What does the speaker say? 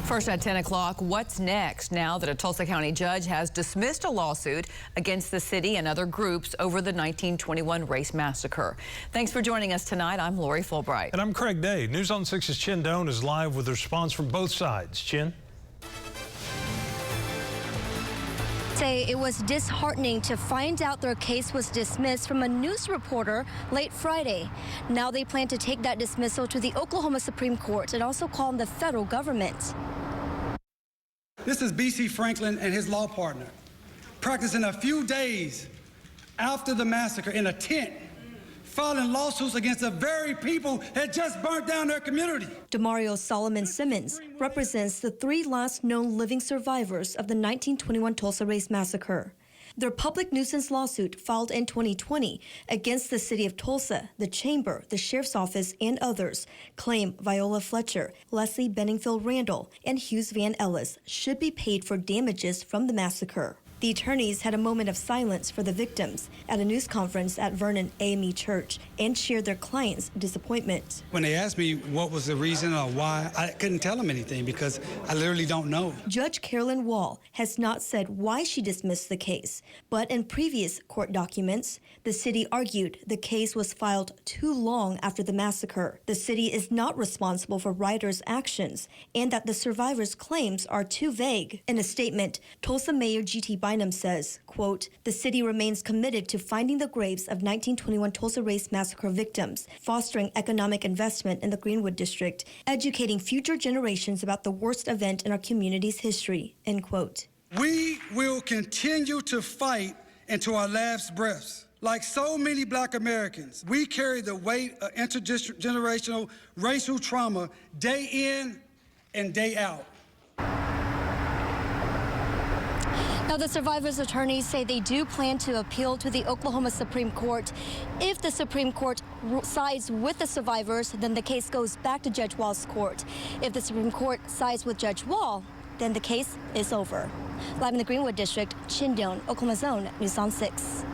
First at 10 o'clock, what's next now that a Tulsa County judge has dismissed a lawsuit against the city and other groups over the 1921 race massacre? Thanks for joining us tonight. I'm Lori Fulbright. And I'm Craig Day. News on 6's Chin Doan is live with a response from both sides. Chin? Say it was disheartening to find out their case was dismissed from a news reporter late Friday. Now they plan to take that dismissal to the Oklahoma Supreme Court and also call on the federal government. This is B.C. Franklin and his law partner, practicing a few days after the massacre in a tent, filing lawsuits against the very people that just burnt down their community. Demario Solomon Simmons represents the three last known living survivors of the 1921 Tulsa Race Massacre. Their public nuisance lawsuit filed in 2020 against the City of Tulsa, the Chamber, the Sheriff's Office, and others claim Viola Fletcher, Leslie Benningfield Randall, and Hughes Van Ellis should be paid for damages from the massacre. The attorneys had a moment of silence for the victims at a news conference at Vernon AME Church and shared their clients' disappointment. When they asked me what was the reason or why, I couldn't tell them anything because I literally don't know. Judge Carolyn Wall has not said why she dismissed the case, but in previous court documents, the city argued the case was filed too long after the massacre. The city is not responsible for rioters' actions and that the survivors' claims are too vague. In a statement, Tulsa Mayor G.T. Bynum says, quote, "The city remains committed to finding the graves of 1921 Tulsa Race Massacre victims, fostering economic investment in the Greenwood District, educating future generations about the worst event in our community's history," end quote. We will continue to fight into our last breaths. Like so many Black Americans, we carry the weight of intergenerational racial trauma day in and day out. Now, the survivors' attorneys say they do plan to appeal to the Oklahoma Supreme Court. If the Supreme Court sides with the survivors, then the case goes back to Judge Wall's court. If the Supreme Court sides with Judge Wall, then the case is over. Live in the Greenwood District, Chin Doan, Oklahoma Zone, News on 6.